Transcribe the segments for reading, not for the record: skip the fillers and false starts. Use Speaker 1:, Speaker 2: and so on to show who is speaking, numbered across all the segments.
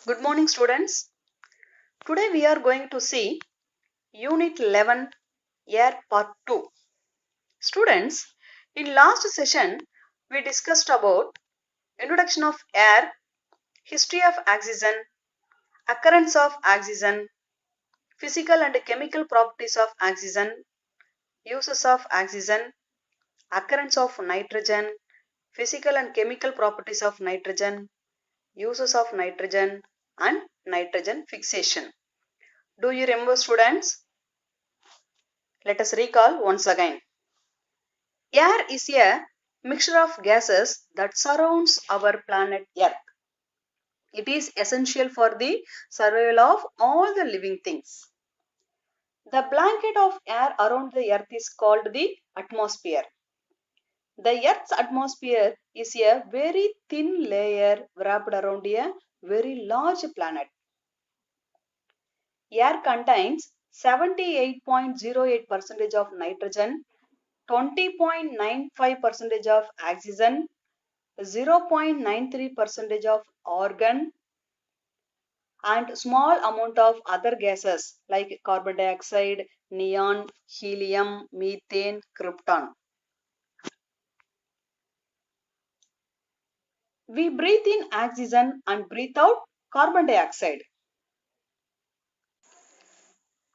Speaker 1: Good morning, students. Today we are going to see Unit 11 Air Part 2. Students, in last session we discussed about introduction of air, history of oxygen, occurrence of oxygen, physical and chemical properties of oxygen, uses of oxygen, occurrence of nitrogen, physical and chemical properties of nitrogen, uses of nitrogen, and nitrogen fixation. Do you remember, students? Let us recall once again. Air is a mixture of gases that surrounds our planet Earth. It is essential for the survival of all the living things. The blanket of air around the Earth is called the atmosphere. The Earth's atmosphere is a very thin layer wrapped around a very large planet. Air contains 78.08% of nitrogen, 20.95% of oxygen, 0.93% of argon, and small amount of other gases like carbon dioxide, neon, helium, methane, krypton. We breathe in oxygen and breathe out carbon dioxide.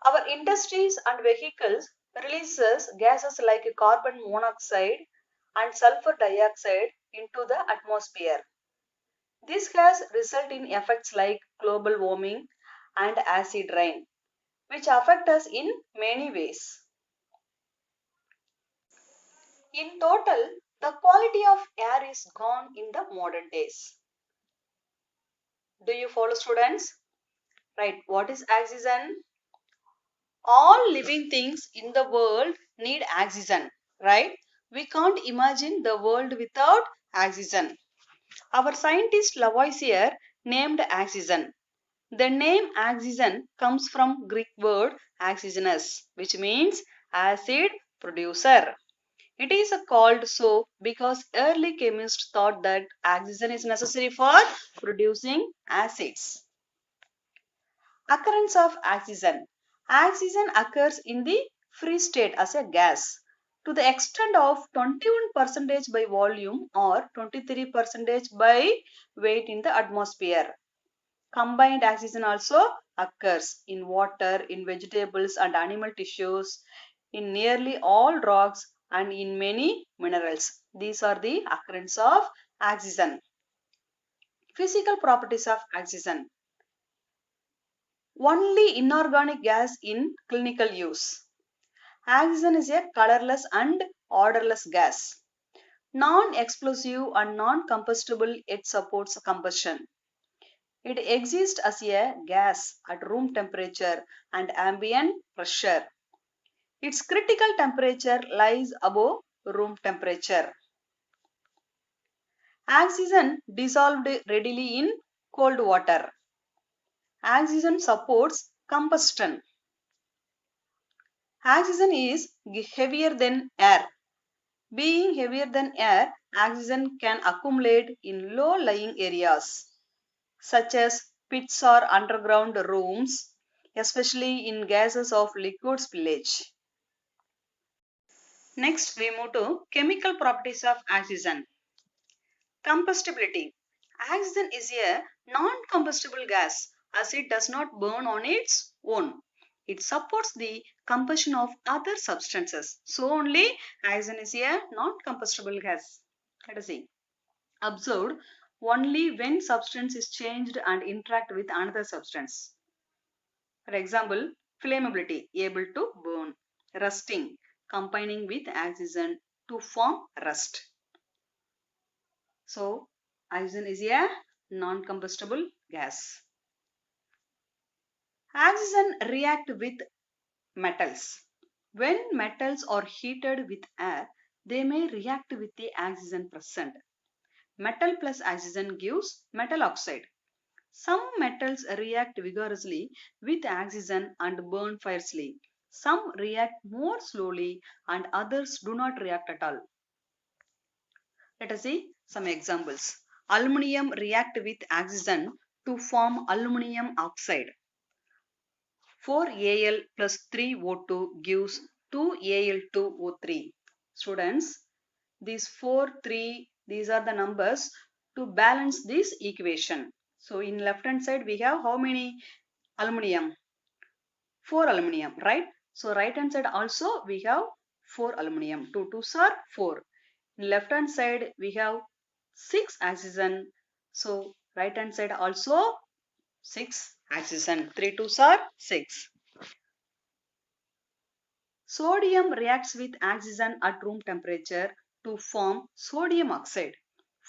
Speaker 1: Our industries and vehicles releases gases like carbon monoxide and sulfur dioxide into the atmosphere. This has result in effects like global warming and acid rain, which affect us in many ways. In total, the quality of air is gone in the modern days. Do you follow, students? Right, what is oxygen? All living things in the world need oxygen, right? We can't imagine the world without oxygen. Our scientist Lavoisier named oxygen. The name oxygen comes from Greek word oxygenous, which means acid producer. It is called so because early chemists thought that oxygen is necessary for producing acids. Occurrence of oxygen. Oxygen occurs in the free state as a gas to the extent of 21% by volume or 23% by weight in the atmosphere. Combined oxygen also occurs in water, in vegetables and animal tissues, in nearly all rocks and in many minerals. These are the occurrence of oxygen. Physical properties of oxygen. Only inorganic gas in clinical use. Oxygen is a colorless and odorless gas. Non-explosive and non-combustible, it supports combustion. It exists as a gas at room temperature and ambient pressure. Its critical temperature lies above room temperature. Oxygen dissolved readily in cold water. Oxygen supports combustion. Oxygen is heavier than air. Being heavier than air, oxygen can accumulate in low-lying areas such as pits or underground rooms, especially in gases of liquid spillage. Next, we move to chemical properties of oxygen. Combustibility. Oxygen is a non-combustible gas as it does not burn on its own. It supports the combustion of other substances. So only oxygen is a non-combustible gas. Let us see. Observed only when substance is changed and interact with another substance. For example, flammability, able to burn. Rusting, combining with oxygen to form rust. So, oxygen is a non-combustible gas. Oxygen react with metals. When metals are heated with air, they may react with the oxygen present. Metal plus oxygen gives metal oxide. Some metals react vigorously with oxygen and burn fiercely. Some react more slowly and others do not react at all. Let us see some examples. Aluminium react with oxygen to form aluminum oxide. 4Al plus 3O2 gives 2Al2O3. Students, these 4, 3, these are the numbers to balance this equation. So in left hand side we have how many aluminum? 4 aluminum, right? So right hand side also we have 4 aluminum. 2 2s are 4. In left hand side we have 6 oxygen. So right hand side also 6 oxygen. 3 2s are 6. Sodium reacts with oxygen at room temperature to form sodium oxide.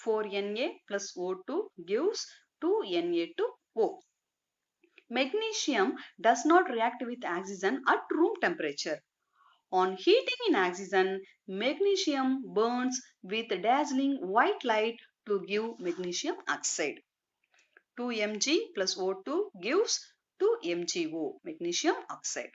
Speaker 1: 4Na plus O2 gives 2Na2O. Magnesium does not react with oxygen at room temperature. On heating in oxygen, magnesium burns with dazzling white light to give magnesium oxide. 2Mg plus O2 gives 2MgO, magnesium oxide.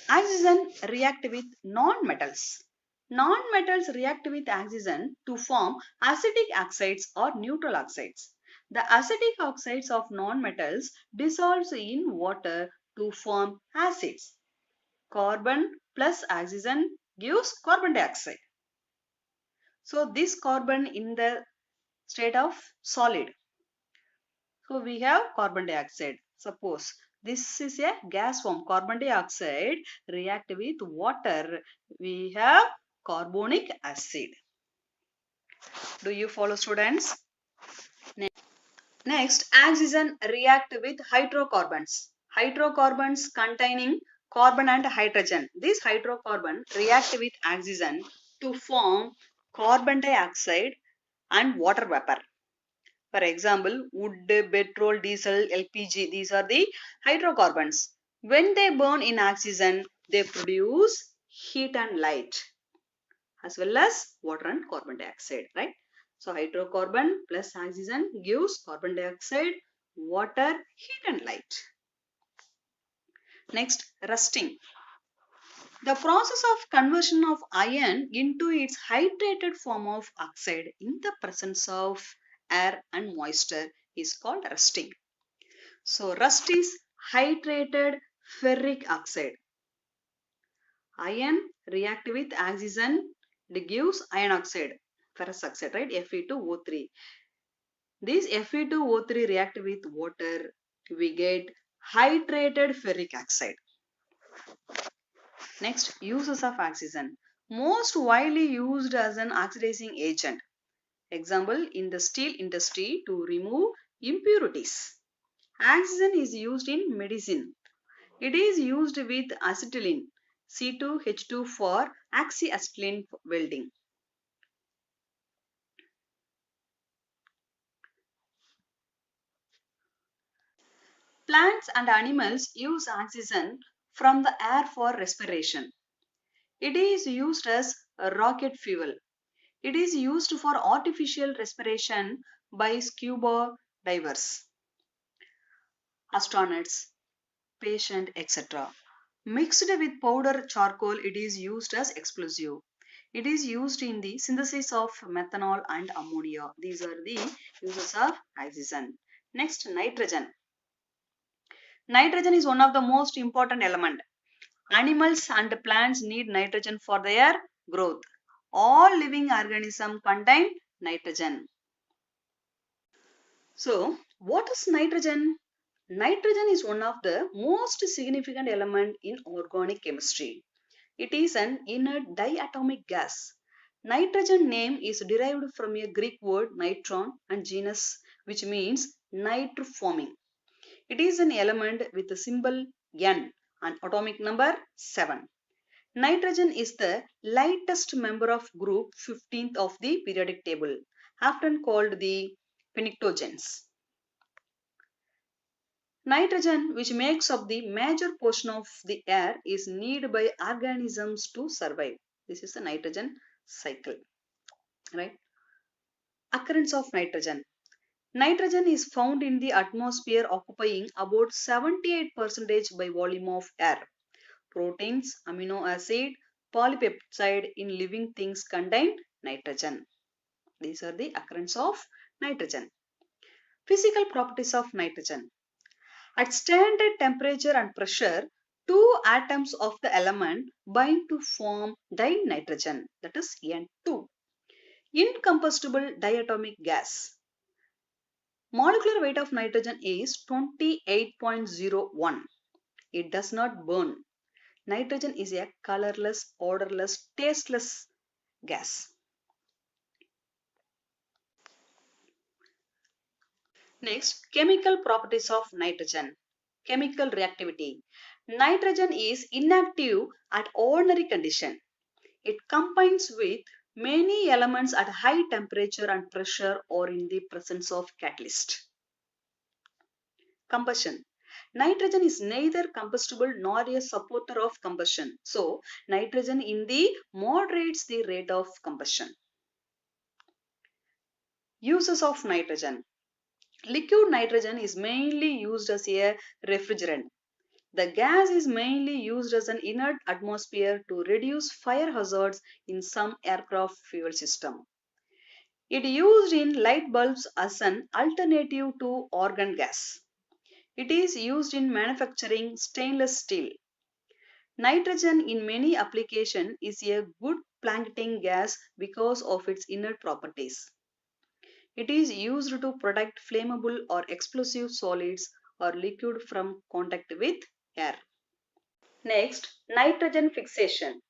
Speaker 1: Oxygen react with non-metals. Non-metals react with oxygen to form acidic oxides or neutral oxides. The acidic oxides of non-metals dissolves in water to form acids. Carbon plus oxygen gives carbon dioxide. So this carbon in the state of solid. So we have carbon dioxide. Suppose this is a gas form. Carbon dioxide react with water. We have carbonic acid. Do you follow, students? Next, oxygen react with hydrocarbons. Hydrocarbons containing carbon and hydrogen. These hydrocarbon react with oxygen to form carbon dioxide and water vapor. For example, wood, petrol, diesel, LPG, these are the hydrocarbons. When they burn in oxygen, they produce heat and light as well as water and carbon dioxide, right? So hydrocarbon plus oxygen gives carbon dioxide, water, heat and light. Next, rusting. The process of conversion of iron into its hydrated form of oxide in the presence of air and moisture is called rusting. So rust is hydrated ferric oxide. Iron react with oxygen, it gives iron oxide, ferrous oxide, right? Fe2O3. This Fe2O3 react with water, we get hydrated ferric oxide. Next, uses of oxygen. Most widely used as an oxidizing agent. Example, in the steel industry to remove impurities. Oxygen is used in medicine. It is used with acetylene, C2H2 for oxyacetylene welding. Plants and animals use oxygen from the air for respiration. It is used as a rocket fuel. It is used for artificial respiration by scuba divers, astronauts, patients, etc. Mixed with powder charcoal, it is used as explosive. It is used in the synthesis of methanol and ammonia. These are the uses of oxygen. Next, nitrogen. Nitrogen is one of the most important element. Animals and plants need nitrogen for their growth. All living organisms contain nitrogen. So, what is nitrogen? Nitrogen is one of the most significant element in organic chemistry. It is an inert diatomic gas. Nitrogen name is derived from a Greek word nitron and genus, which means nitro forming. It is an element with the symbol N and atomic number 7. Nitrogen is the lightest member of group 15th of the periodic table, often called the pnictogens. Nitrogen, which makes up the major portion of the air, is needed by organisms to survive. This is the nitrogen cycle, right? Occurrence of nitrogen. Nitrogen is found in the atmosphere occupying about 78% by volume of air. Proteins, amino acid, polypeptide in living things contain nitrogen. These are the occurrence of nitrogen. Physical properties of nitrogen. At standard temperature and pressure, two atoms of the element bind to form dinitrogen, that is N2. Incombustible diatomic gas. Molecular weight of nitrogen is 28.01. It does not burn. Nitrogen is a colorless, odorless, tasteless gas. Next, chemical properties of nitrogen. Chemical reactivity. Nitrogen is inactive at ordinary condition. It combines with many elements at high temperature and pressure or in the presence of catalyst. Combustion. Nitrogen is neither combustible nor a supporter of combustion. So, nitrogen in the moderates the rate of combustion. Uses of nitrogen. Liquid nitrogen is mainly used as a refrigerant. The gas is mainly used as an inert atmosphere to reduce fire hazards in some aircraft fuel system. It used in light bulbs as an alternative to argon gas. It is used in manufacturing stainless steel. Nitrogen in many applications is a good plankton gas because of its inert properties. It is used to protect flammable or explosive solids or liquid from contact with air. Next, nitrogen fixation.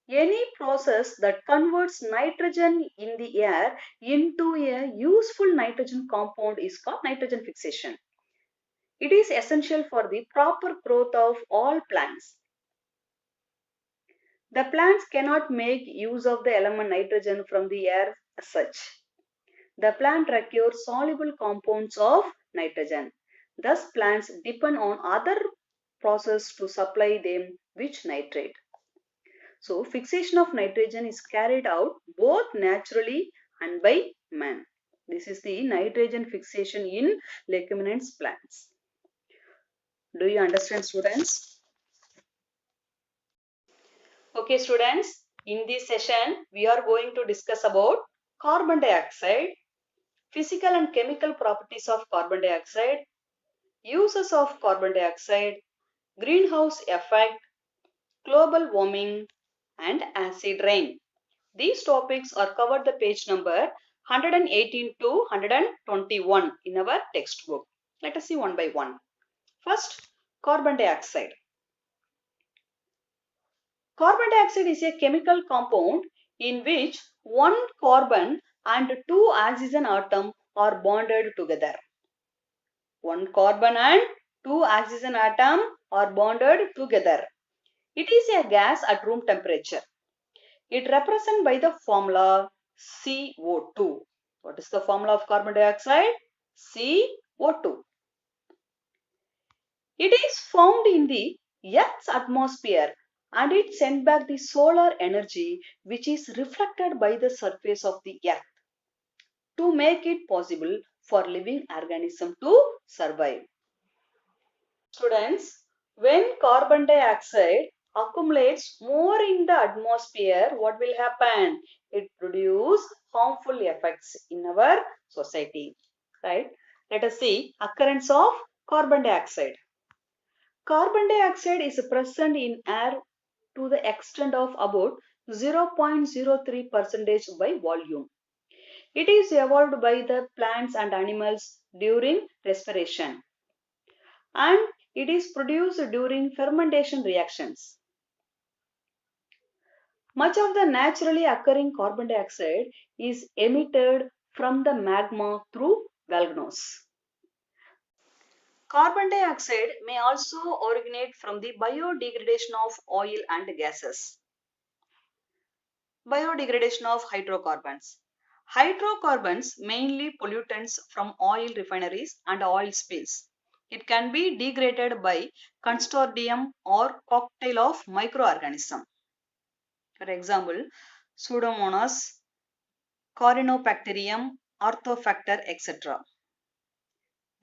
Speaker 1: Any process that converts nitrogen in the air into a useful nitrogen compound is called nitrogen fixation. It is essential for the proper growth of all plants. The plants cannot make use of the element nitrogen from the air as such. The plant requires soluble compounds of nitrogen. Thus, plants depend on other processes to supply them with nitrate. So, fixation of nitrogen is carried out both naturally and by man. This is the nitrogen fixation in leguminous plants. Do you understand, students? Okay, students, in this session, we are going to discuss about carbon dioxide, physical and chemical properties of carbon dioxide, uses of carbon dioxide, greenhouse effect, global warming, and acid rain. These topics are covered the page number 118 to 121 in our textbook. Let us see one by one. First, carbon dioxide. Carbon dioxide is a chemical compound in which one carbon and two oxygen atoms are bonded together. One carbon and two oxygen atoms are bonded together. It is a gas at room temperature. It represented by the formula CO2. What is the formula of carbon dioxide? CO2. It is found in the Earth's atmosphere and it sends back the solar energy which is reflected by the surface of the Earth to make it possible for living organisms to survive. Students, when carbon dioxide accumulates more in the atmosphere, what will happen? It produces harmful effects in our society. Right? Let us see occurrence of carbon dioxide. Carbon dioxide is present in air to the extent of about 0.03% by volume. It is evolved by the plants and animals during respiration and it is produced during fermentation reactions. Much of the naturally occurring carbon dioxide is emitted from the magma through volcanoes. Carbon dioxide may also originate from the biodegradation of oil and gases. Biodegradation of hydrocarbons. Hydrocarbons, mainly pollutants from oil refineries and oil spills. It can be degraded by consortium or cocktail of microorganisms. For example, Pseudomonas, Corynebacterium, Orthofactor, etc.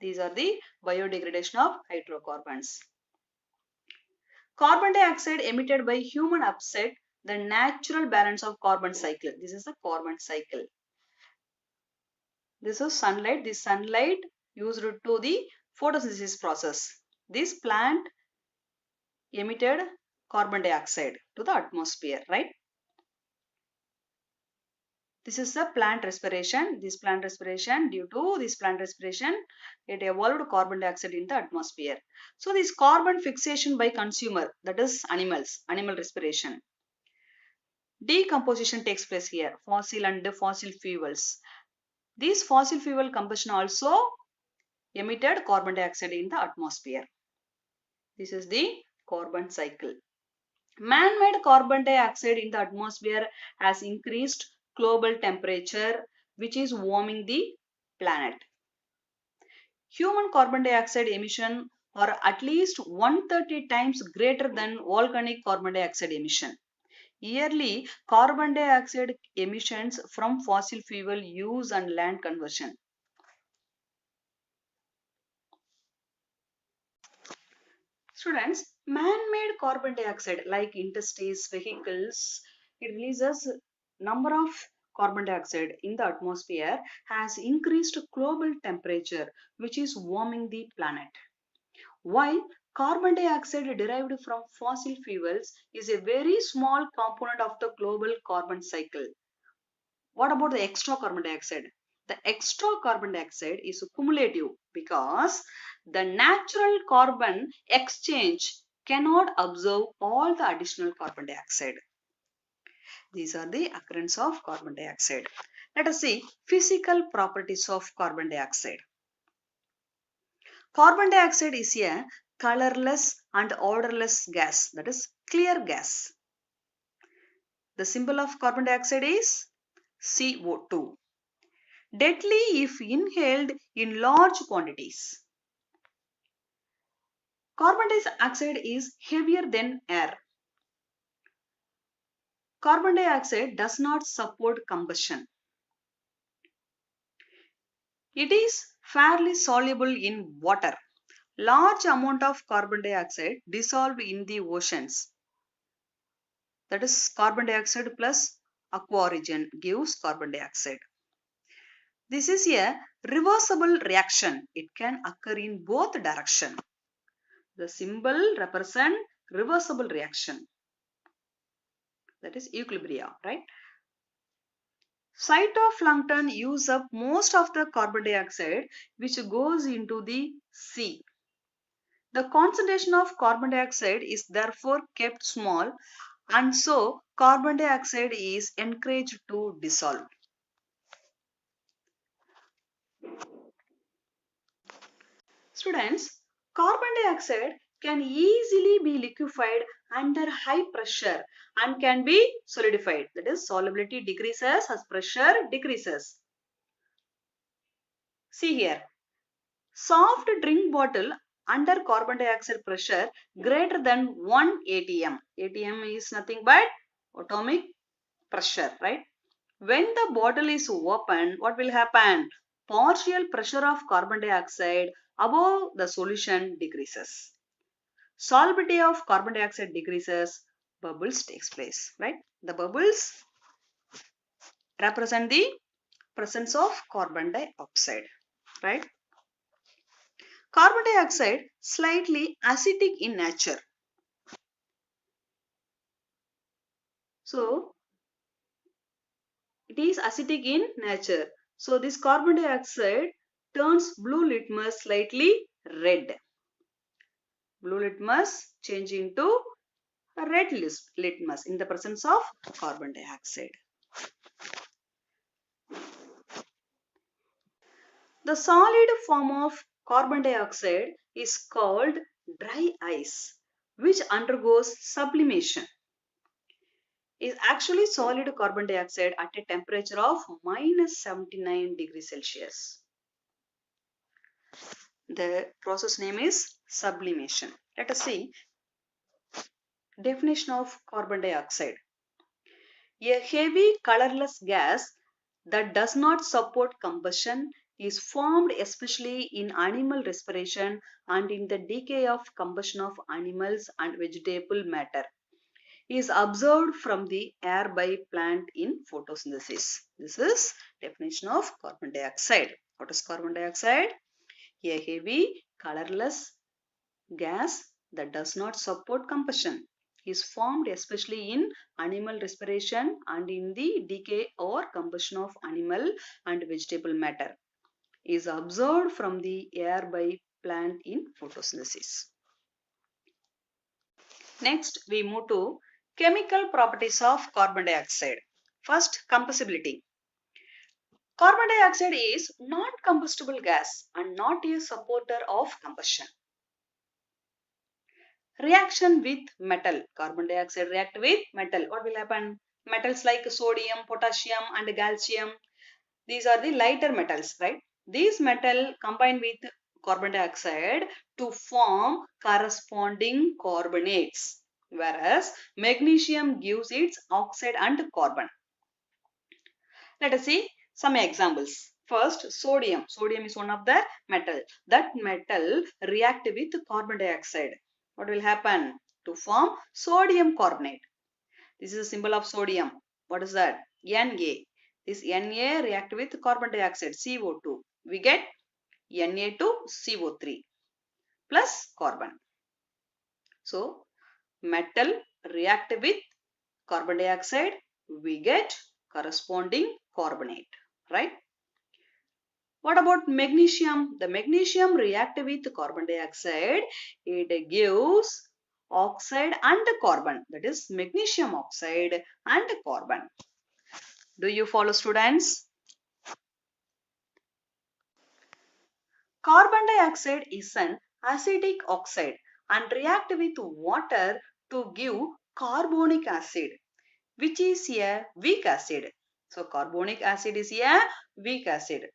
Speaker 1: These are the biodegradation of hydrocarbons. Carbon dioxide emitted by human upset the natural balance of carbon cycle. This is the carbon cycle. This is sunlight. This sunlight used to the photosynthesis process. This plant emitted carbon dioxide to the atmosphere, right? This is the plant respiration. This plant respiration, due to this plant respiration, it evolved carbon dioxide in the atmosphere. So this carbon fixation by consumer, that is animals, animal respiration. Decomposition takes place here, fossil and fossil fuels. These fossil fuel combustion also emitted carbon dioxide in the atmosphere. This is the carbon cycle. Man-made carbon dioxide in the atmosphere has increased global temperature, which is warming the planet. Human carbon dioxide emission are at least 130 times greater than volcanic carbon dioxide emission. Yearly, carbon dioxide emissions from fossil fuel use and land conversion. Students, man-made carbon dioxide like industries, vehicles, it releases number of carbon dioxide in the atmosphere has increased global temperature, which is warming the planet. While carbon dioxide derived from fossil fuels is a very small component of the global carbon cycle. What about the extra carbon dioxide? The extra carbon dioxide is cumulative because the natural carbon exchange cannot absorb all the additional carbon dioxide. These are the occurrence of carbon dioxide. Let us see physical properties of carbon dioxide. Carbon dioxide is a colorless and odorless gas, that is clear gas. The symbol of carbon dioxide is CO2. Deadly if inhaled in large quantities. Carbon dioxide is heavier than air. Carbon dioxide does not support combustion. It is fairly soluble in water. Large amount of carbon dioxide dissolved in the oceans. That is carbon dioxide plus aqua origin gives carbon dioxide. This is a reversible reaction. It can occur in both directions. The symbol represents reversible reaction. That is equilibria, right? Phytoplankton use up most of the carbon dioxide which goes into the sea. The concentration of carbon dioxide is therefore kept small and so carbon dioxide is encouraged to dissolve. Students, carbon dioxide can easily be liquefied under high pressure and can be solidified. That is, solubility decreases as pressure decreases. See here, soft drink bottle under carbon dioxide pressure greater than 1 atm. Atm is nothing but atomic pressure, right? When the bottle is open, what will happen? Partial pressure of carbon dioxide above the solution decreases. Solubility of carbon dioxide decreases, bubbles takes place, right? The bubbles represent the presence of carbon dioxide, right? Carbon dioxide slightly acidic in nature. So it is acidic in nature. So this carbon dioxide turns blue litmus slightly red. Blue litmus change into a red litmus in the presence of carbon dioxide. The solid form of carbon dioxide is called dry ice, which undergoes sublimation. Is actually solid carbon dioxide at a temperature of minus 79 degrees Celsius. The process name is sublimation. Let us see definition of carbon dioxide. A heavy colorless gas that does not support combustion is formed especially in animal respiration and in the decay of combustion of animals and vegetable matter. Is observed from the air by plant in photosynthesis. This is Definition of carbon dioxide. What is carbon dioxide? A heavy, colorless gas that does not support combustion, is formed especially in animal respiration and in the decay or combustion of animal and vegetable matter, is absorbed from the air by plant in photosynthesis. Next, we move to chemical properties of carbon dioxide. First, combustibility. Carbon dioxide is non-combustible gas and not a supporter of combustion. Reaction with metal. Carbon dioxide react with metal. What will happen? Metals like sodium, potassium and calcium. These are the lighter metals, right? These metal combine with carbon dioxide to form corresponding carbonates, whereas magnesium gives its oxide and carbon. Let us see some examples. First, sodium. Sodium is one of the metal. That metal react with carbon dioxide. What will happen? To form sodium carbonate. This is a symbol of sodium. What is that? Na. This Na react with carbon dioxide, CO2. We get Na2CO3 plus carbon. So, metal react with carbon dioxide. We get corresponding carbonate, right? What about magnesium? The magnesium react with carbon dioxide. It gives oxide and carbon. That is magnesium oxide and carbon. Do you follow, students? Carbon dioxide is an acidic oxide and react with water to give carbonic acid, which is a weak acid. So carbonic acid is a weak acid.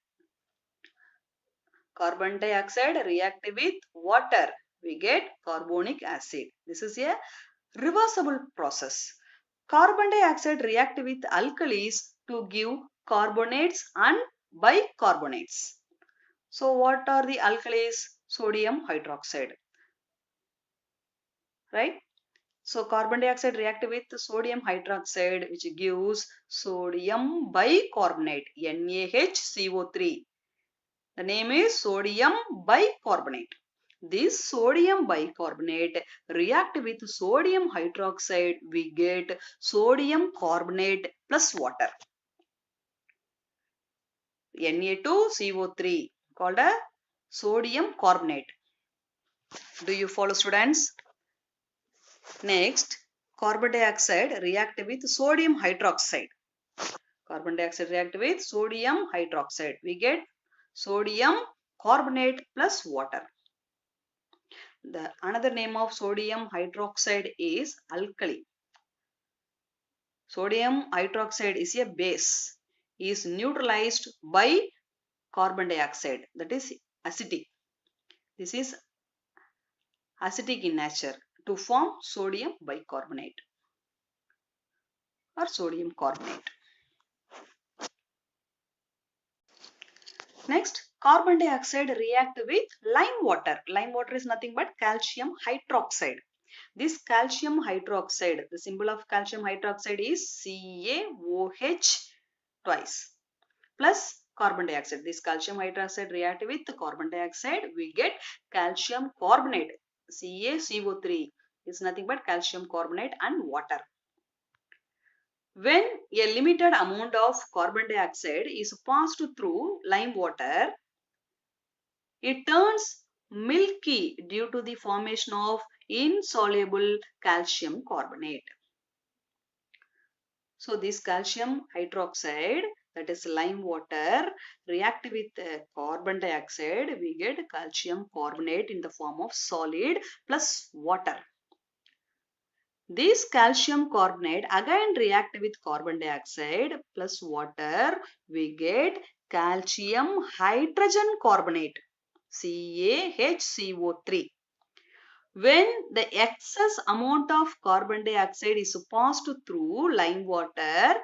Speaker 1: Carbon dioxide react with water. We get carbonic acid. This is a reversible process. Carbon dioxide react with alkalis to give carbonates and bicarbonates. So what are the alkalis? Sodium hydroxide, right? So carbon dioxide react with sodium hydroxide, which gives sodium bicarbonate, NaHCO3. The name is sodium bicarbonate. This sodium bicarbonate react with sodium hydroxide. We get sodium carbonate plus water. Na2CO3 called a sodium carbonate. Do you follow, students? Next, carbon dioxide react with sodium hydroxide. Carbon dioxide react with sodium hydroxide. We get sodium carbonate plus water. The another name of sodium hydroxide is alkali. Sodium hydroxide is a base, is neutralized by carbon dioxide, that is acidic. This is acidic in nature to form sodium bicarbonate or sodium carbonate. Next, carbon dioxide react with lime water. Lime water is nothing but calcium hydroxide. This calcium hydroxide, the symbol of calcium hydroxide is CaOH twice plus carbon dioxide. This calcium hydroxide react with carbon dioxide. We get calcium carbonate. CaCO3 is nothing but calcium carbonate and water. When a limited amount of carbon dioxide is passed through lime water, it turns milky due to the formation of insoluble calcium carbonate. So this calcium hydroxide, that is lime water, react with carbon dioxide. We get calcium carbonate in the form of solid plus water. This calcium carbonate again react with carbon dioxide plus water. We get calcium hydrogen carbonate, CaHCO3. When the excess amount of carbon dioxide is passed through lime water,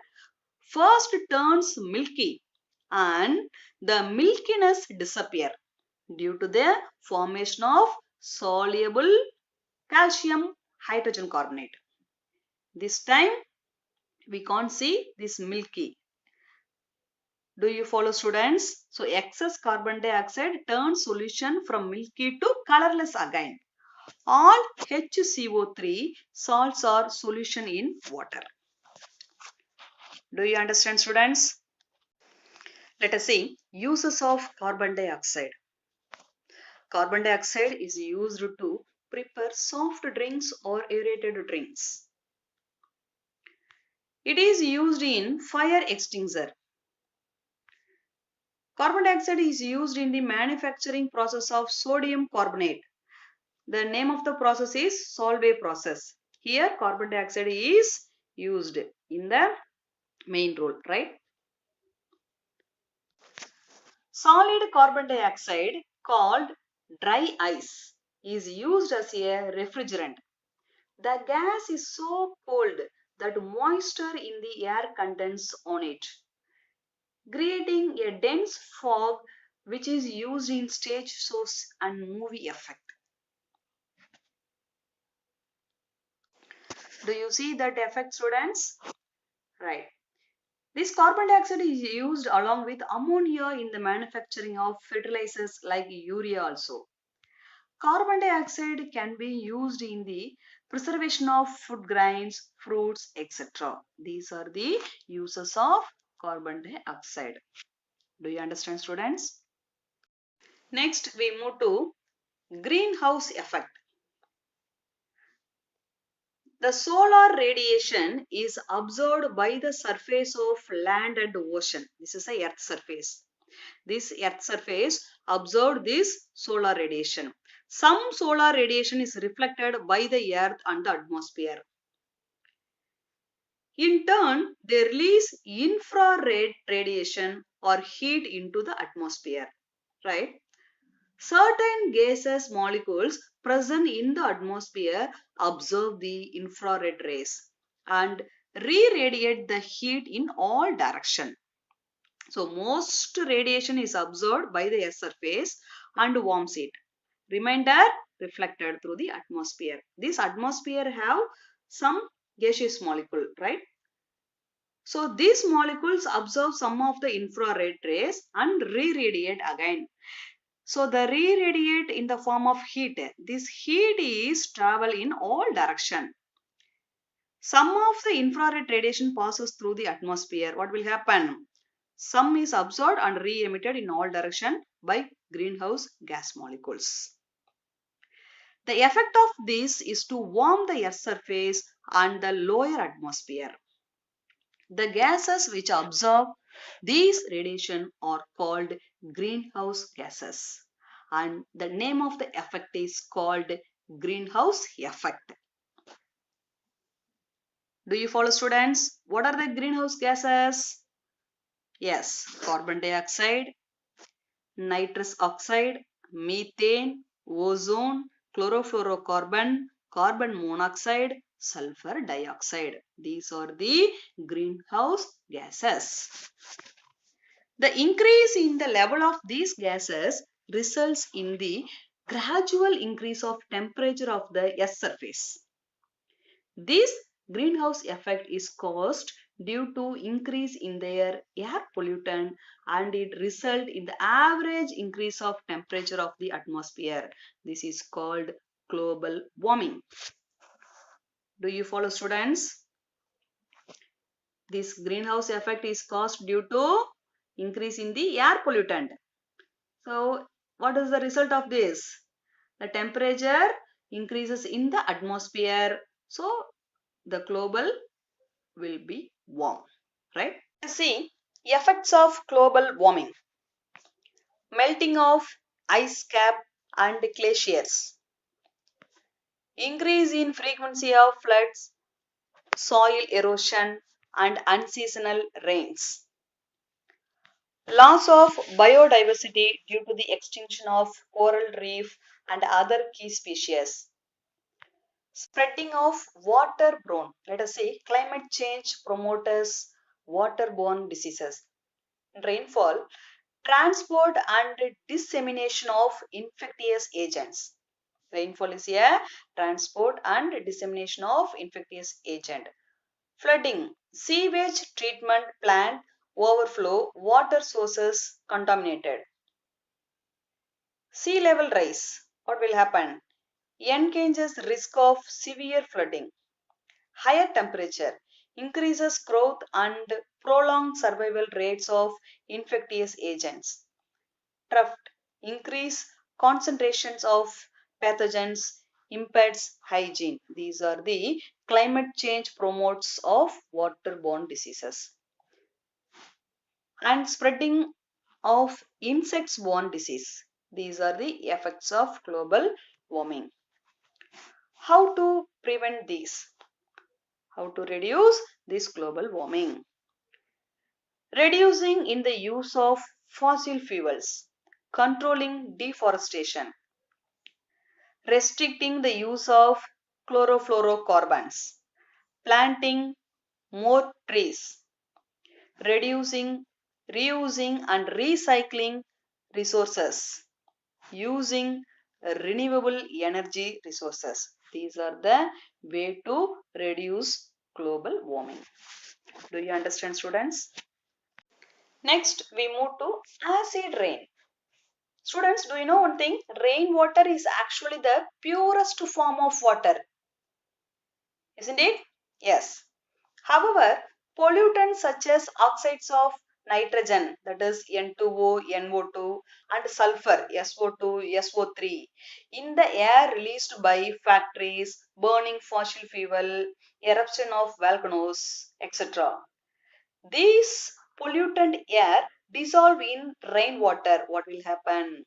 Speaker 1: first turns milky and the milkiness disappear due to the formation of soluble calcium hydrogen carbonate. This time we can't see this milky. Do you follow, students? So excess carbon dioxide turns solution from milky to colorless again. All HCO3 salts are solution in water. Do you understand, students? Let us see uses of carbon dioxide. Carbon dioxide is used to prepare soft drinks or aerated drinks. It is used in fire extinguisher. Carbon dioxide is used in the manufacturing process of sodium carbonate. The name of the process is Solvay process. Here carbon dioxide is used in the main role, right? Solid carbon dioxide called dry ice is used as a refrigerant. The gas is so cold that moisture in the air condenses on it, creating a dense fog which is used in stage shows and movie effect. Do you see that effect, students? Right. This carbon dioxide is used along with ammonia in the manufacturing of fertilizers like urea also. Carbon dioxide can be used in the preservation of food grains, fruits, etc. These are the uses of carbon dioxide. Do you understand, students? Next, we move to greenhouse effect. The solar radiation is absorbed by the surface of land and ocean. This is the earth surface. This earth surface absorbed this solar radiation. Some solar radiation is reflected by the earth and the atmosphere. In turn, they release infrared radiation or heat into the atmosphere. Right? Certain gases molecules present in the atmosphere absorb the infrared rays and re-radiate the heat in all directions. So most radiation is absorbed by the Earth's surface and warms it. Remainder reflected through the atmosphere. This atmosphere have some gaseous molecule, right? So these molecules absorb some of the infrared rays and re-radiate again. So the re-radiate in the form of heat. This heat is travel in all direction. Some of the infrared radiation passes through the atmosphere. What will happen? Some is absorbed and re-emitted in all direction by greenhouse gas molecules. The effect of this is to warm the Earth's surface and the lower atmosphere. The gases which absorb these radiation are called greenhouse gases, and the name of the effect is called greenhouse effect. Do you follow, students? What are the greenhouse gases? Yes, carbon dioxide, nitrous oxide, methane, ozone, chlorofluorocarbon, carbon monoxide, sulfur dioxide. These are the greenhouse gases. The increase in the level of these gases results in the gradual increase of temperature of the Earth's surface. This greenhouse effect is caused due to increase in their air pollutant, and it result in the average increase of temperature of the atmosphere. This is called global warming. Do you follow, students? This greenhouse effect is caused due to increase in the air pollutant. So what is the result of this? The temperature increases in the atmosphere. So the global will be warm, right? Let's see effects of global warming. Melting of ice cap and glaciers. Increase in frequency of floods, soil erosion and unseasonal rains. Loss of biodiversity due to the extinction of coral reef and other key species. Spreading of waterborne, let us say climate change promotes waterborne diseases. Rainfall, transport and dissemination of infectious agents. Rainfall is a transport and dissemination of infectious agent. Flooding, sewage treatment plant overflow, water sources contaminated. Sea level rise. What will happen? Engages risk of severe flooding. Higher temperature increases growth and prolonged survival rates of infectious agents. Drift increase concentrations of pathogens, impairs hygiene. These are the climate change promotes of waterborne diseases. And spreading of insects borne disease. These are the effects of global warming. How to prevent these? How to reduce this global warming? Reducing in the use of fossil fuels, controlling deforestation, restricting the use of chlorofluorocarbons, planting more trees, reducing, reusing and recycling resources, using renewable energy resources. These are the way to reduce global warming. Do you understand, students? Next, we move to acid rain. Students, do you know one thing? Rainwater is actually the purest form of water, isn't it? Yes. However, pollutants such as oxides of nitrogen, that is N2O, NO2, and sulfur, SO2, SO3, in the air released by factories, burning fossil fuel, eruption of volcanoes, etc. These pollutant air dissolve in rainwater. What will happen?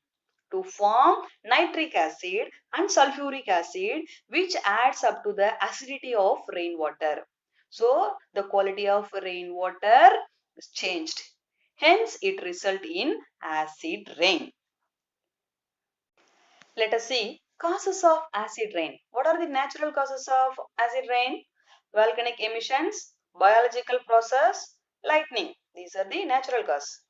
Speaker 1: To form nitric acid and sulfuric acid, which adds up to the acidity of rainwater. So the quality of rainwater is changed. Hence it result in acid rain. Let us see causes of acid rain. What are the natural causes of acid rain? Volcanic emissions, biological process, lightning. These are the natural causes.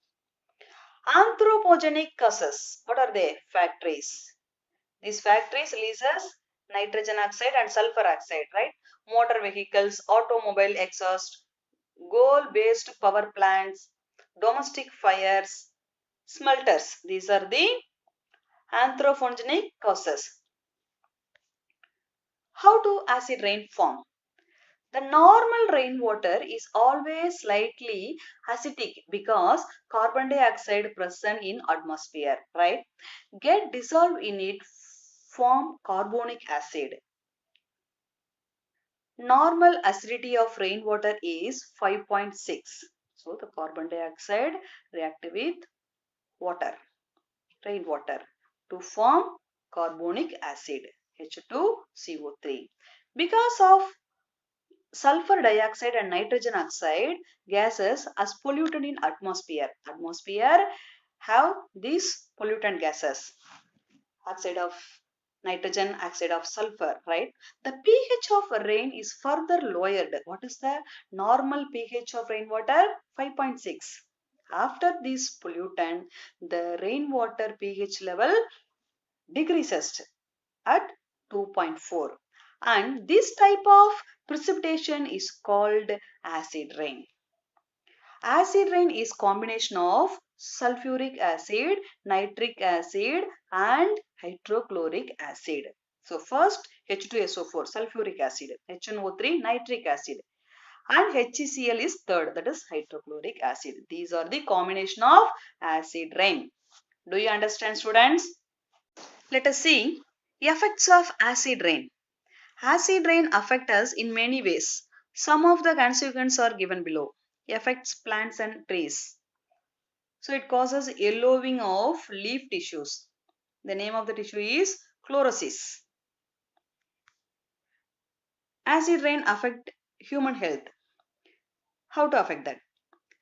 Speaker 1: Anthropogenic causes. What are they? Factories. These factories releases nitrogen oxide and sulfur oxide, right? Motor vehicles, automobile exhaust, coal-based power plants, domestic fires, smelters. These are the anthropogenic causes. How do acid rain form? The normal rainwater is always slightly acidic because carbon dioxide present in atmosphere, right? Get dissolved in it, form carbonic acid. Normal acidity of rainwater is 5.6. So the carbon dioxide react with water, rainwater, to form carbonic acid, H2CO3. Because of sulfur dioxide and nitrogen oxide gases as pollutant in atmosphere. Atmosphere have these pollutant gases, oxide of nitrogen, oxide of sulfur, right? The pH of rain is further lowered. What is the normal pH of rainwater? 5.6. After this pollutant, the rainwater pH level decreases at 2.4, and this type of precipitation is called acid rain. Acid rain is combination of sulfuric acid, nitric acid and hydrochloric acid. So first H2SO4 sulfuric acid, HNO3 nitric acid, and HCl is third, that is hydrochloric acid. These are the combination of acid rain. Do you understand, students? Let us see effects of acid rain. Acid rain affects us in many ways. Some of the consequences are given below. Affects plants and trees. So it causes yellowing of leaf tissues. The name of the tissue is chlorosis. Acid rain affect human health. How to affect that?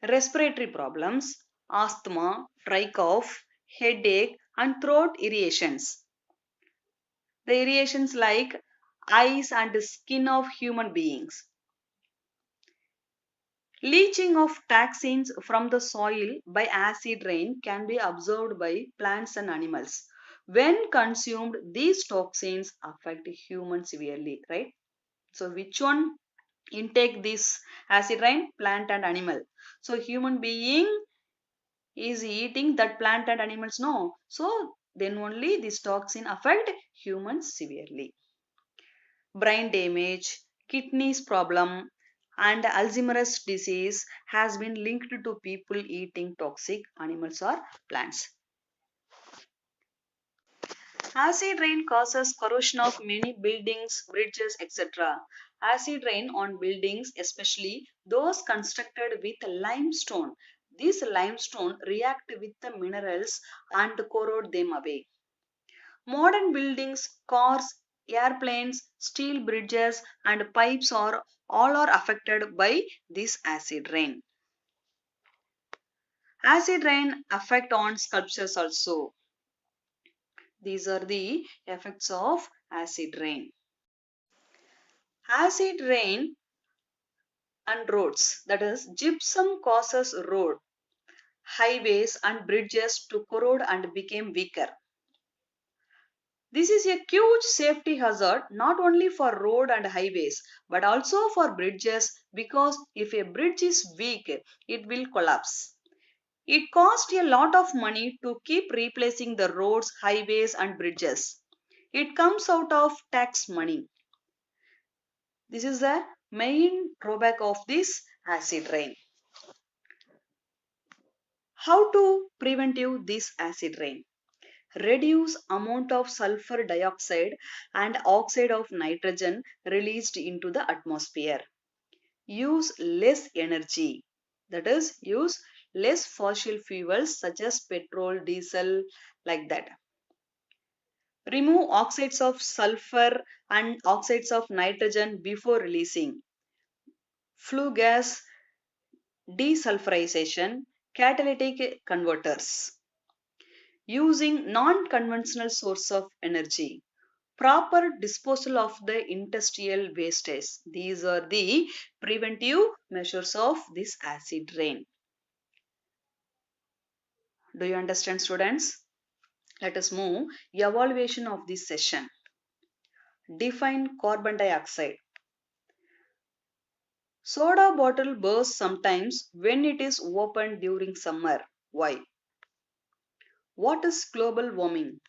Speaker 1: Respiratory problems, asthma, dry cough, headache and throat irritations. The irritations like eyes and skin of human beings. Leaching of toxins from the soil by acid rain can be observed by plants and animals. When consumed, these toxins affect humans severely, right? So which one intake this acid rain? Plant and animal. So human being is eating that plant and animals? No. So then only this toxin affect humans severely. Brain damage, kidneys problem, and Alzheimer's disease has been linked to people eating toxic animals or plants. Acid rain causes corrosion of many buildings, bridges, etc. Acid rain on buildings, especially those constructed with limestone. This limestone react with the minerals and corrode them away. Modern buildings, cars, airplanes, steel bridges, and pipes are all are affected by this acid rain. Acid rain affect on sculptures also. These are the effects of acid rain. Acid rain and roads, that is, gypsum causes road, highways, and bridges to corrode and become weaker. This is a huge safety hazard not only for road and highways but also for bridges, because if a bridge is weak, it will collapse. It costs a lot of money to keep replacing the roads, highways, and bridges. It comes out of tax money. This is the main drawback of this acid rain. How to prevent this acid rain? Reduce amount of sulfur dioxide and oxide of nitrogen released into the atmosphere. Use less energy, that is, use less fossil fuels such as petrol, diesel, like that. Remove oxides of sulfur and oxides of nitrogen before releasing. Flue gas desulfurization, catalytic converters. Using non-conventional source of energy. Proper disposal of the industrial wastage. These are the preventive measures of this acid rain. Do you understand, students? Let us move evaluation of this session. Define carbon dioxide. Soda bottle bursts sometimes when it is opened during summer. Why? What is global warming?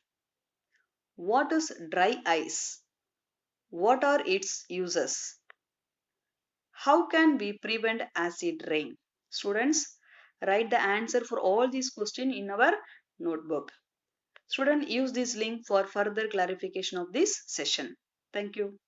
Speaker 1: What is dry ice? What are its uses? How can we prevent acid rain? Students, write the answer for all these questions in our notebook. Students, use this link for further clarification of this session. Thank you.